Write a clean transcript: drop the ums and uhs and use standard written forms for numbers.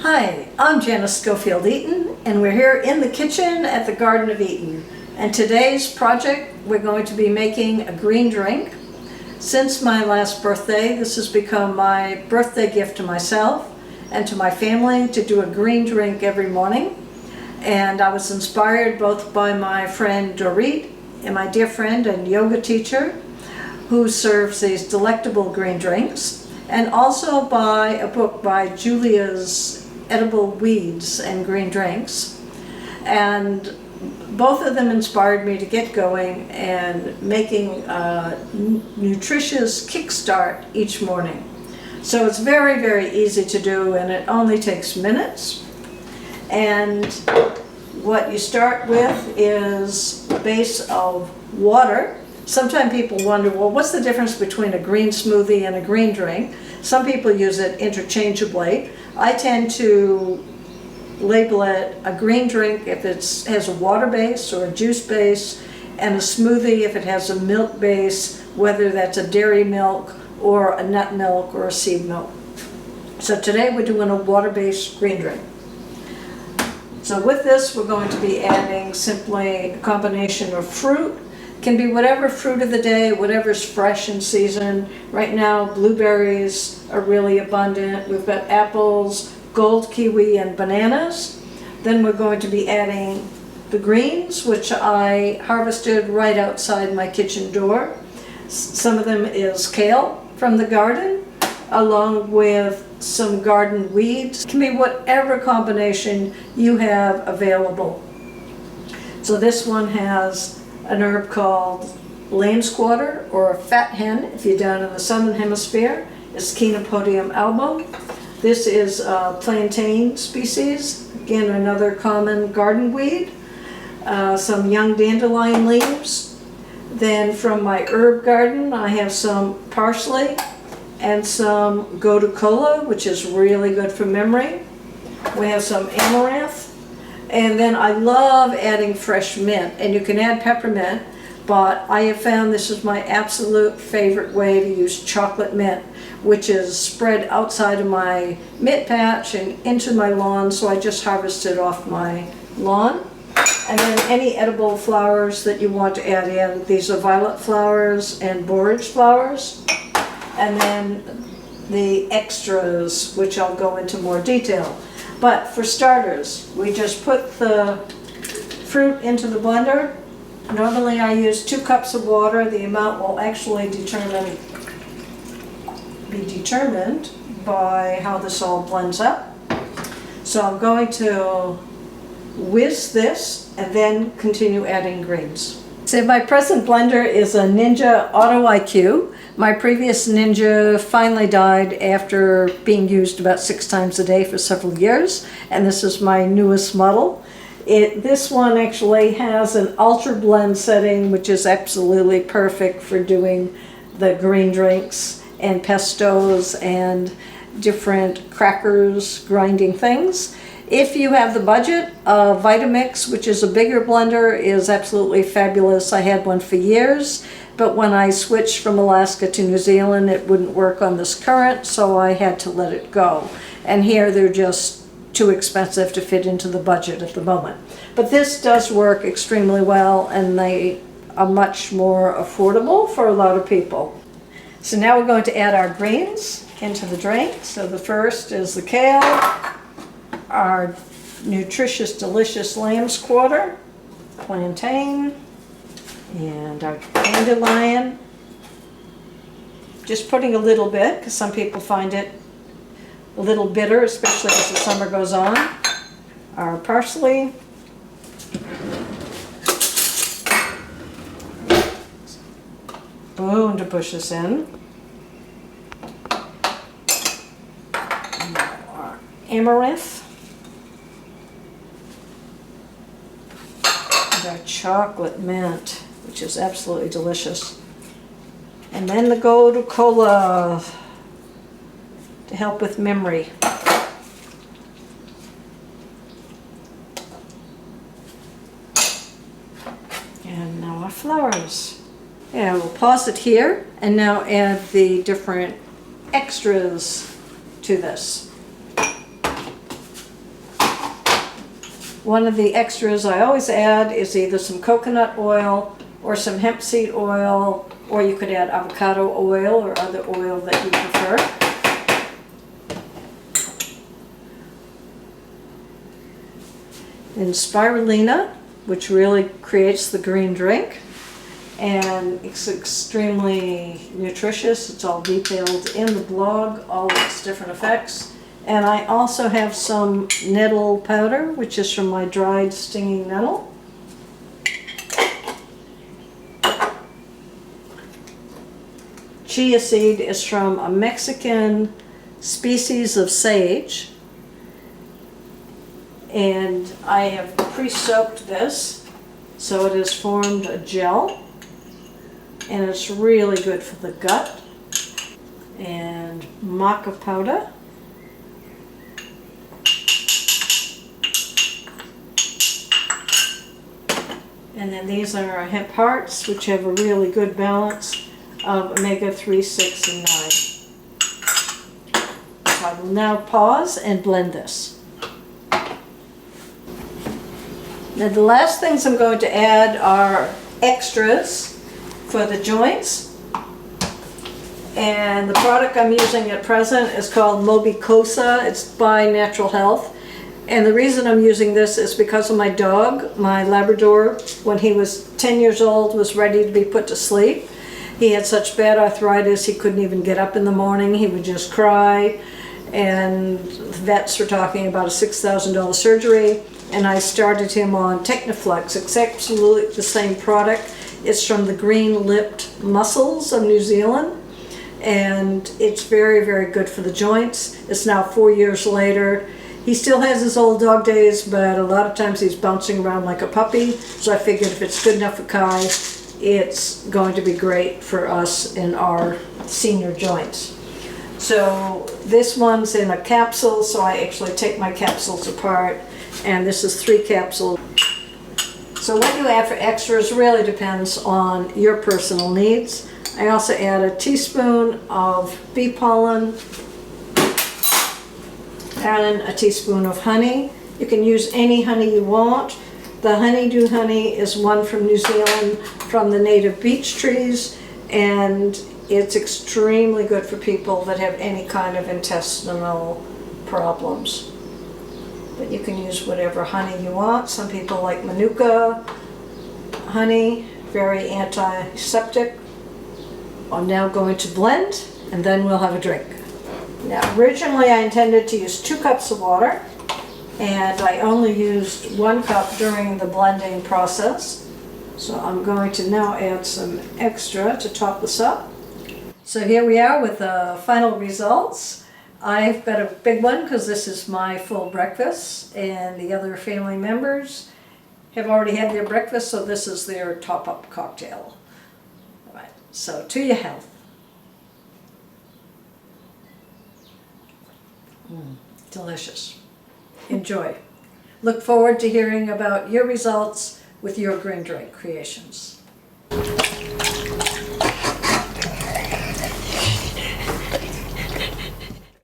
Hi, I'm Janice Schofield Eaton, and we're here in the kitchen at the Garden of Eden. And today's project, we're going to be making a green drink. Since my last birthday, this has become my birthday gift to myself and to my family to do a green drink every morning. And I was inspired both by my friend Dorit and my dear friend and yoga teacher who serves these delectable green drinks, and also by a book by Julia's Edible Weeds and Green Drinks. And both of them inspired me to get going and making a nutritious kickstart each morning. So it's very, very easy to do, and it only takes minutes. And what you start with is a base of water. Sometimes people wonder, well, what's the difference between a green smoothie and a green drink? Some people use it interchangeably. I tend to label it a green drink if it has a water base or a juice base, and a smoothie if it has a milk base, whether that's a dairy milk or a nut milk or a seed milk. So today we're doing a water-based green drink. So with this we're going to be adding simply a combination of fruit. Can be whatever fruit of the day, whatever's fresh in season. Right now, blueberries are really abundant. We've got apples, gold kiwi, and bananas. Then we're going to be adding the greens, which I harvested right outside my kitchen door. Some of them is kale from the garden, along with some garden weeds. It can be whatever combination you have available. So this one has an herb called lamb's quarter, or a fat hen if you're down in the southern hemisphere. It's Chenopodium album. This is a plantain species, again another common garden weed. Some young dandelion leaves. Then from my herb garden I have some parsley and some gotu-kola, which is really good for memory. We have some amaranth. And then I love adding fresh mint, and you can add peppermint, but I have found this is my absolute favorite way to use chocolate mint, which is spread outside of my mint patch and into my lawn, so I just harvest it off my lawn. And then any edible flowers that you want to add in. These are violet flowers and borage flowers. And then the extras, which I'll go into more detail. But for starters, we just put the fruit into the blender. Normally I use 2 cups of water. The amount will actually be determined by how this all blends up. So I'm going to whisk this and then continue adding greens. So my present blender is a Ninja Auto IQ. My previous Ninja finally died after being used about 6 times a day for several years, and this is my newest model. This one actually has an ultra blend setting, which is absolutely perfect for doing the green drinks and pestos and different crackers, grinding things. If you have the budget, Vitamix, which is a bigger blender, is absolutely fabulous. I had one for years, but when I switched from Alaska to New Zealand, it wouldn't work on this current, so I had to let it go. And here they're just too expensive to fit into the budget at the moment. But this does work extremely well, and they are much more affordable for a lot of people. So now we're going to add our greens into the drink. So the first is the kale, our nutritious, delicious lamb's quarter, plantain, and our dandelion. Just putting a little bit, because some people find it a little bitter, especially as the summer goes on. Our parsley. Boom, to push this in. Our amaranth. And our chocolate mint, which is absolutely delicious. And then the gotu-kola to help with memory. And now our flowers. Yeah, we'll pause it here and now add the different extras to this. One of the extras I always add is either some coconut oil or some hemp seed oil, or you could add avocado oil or other oil that you prefer. And spirulina, which really creates the green drink, and it's extremely nutritious. It's all detailed in the blog, all its different effects. And I also have some nettle powder, which is from my dried stinging nettle. Chia seed is from a Mexican species of sage. And I have pre-soaked this, so it has formed a gel. And it's really good for the gut. And maca powder. And then these are our hemp hearts, which have a really good balance of omega-3, 6, and 9. So I will now pause and blend this. Now the last things I'm going to add are extras for the joints. And the product I'm using at present is called Mobicosa. It's by Natural Health. And the reason I'm using this is because of my dog, my Labrador. When he was 10 years old, was ready to be put to sleep. He had such bad arthritis, he couldn't even get up in the morning. He would just cry. And vets were talking about a $6,000 surgery. And I started him on Techniflex. It's absolutely the same product. It's from the green-lipped mussels of New Zealand. And it's very, very good for the joints. It's now 4 years later. He still has his old dog days, but a lot of times he's bouncing around like a puppy. So I figured if it's good enough for Kai, it's going to be great for us in our senior joints. So this one's in a capsule, so I actually take my capsules apart, and this is 3 capsules. So what you add for extras really depends on your personal needs. I also add a teaspoon of bee pollen, and a teaspoon of honey. You can use any honey you want. The honeydew honey is one from New Zealand, from the native beech trees, and it's extremely good for people that have any kind of intestinal problems. But you can use whatever honey you want. Some people like Manuka honey, very antiseptic. I'm now going to blend, and then we'll have a drink. Now, originally I intended to use 2 cups of water, and I only used 1 cup during the blending process. So I'm going to now add some extra to top this up. So here we are with the final results. I've got a big one because this is my full breakfast, and the other family members have already had their breakfast, so this is their top-up cocktail. All right, so to your health. Delicious. Enjoy. Look forward to hearing about your results with your green drink creations.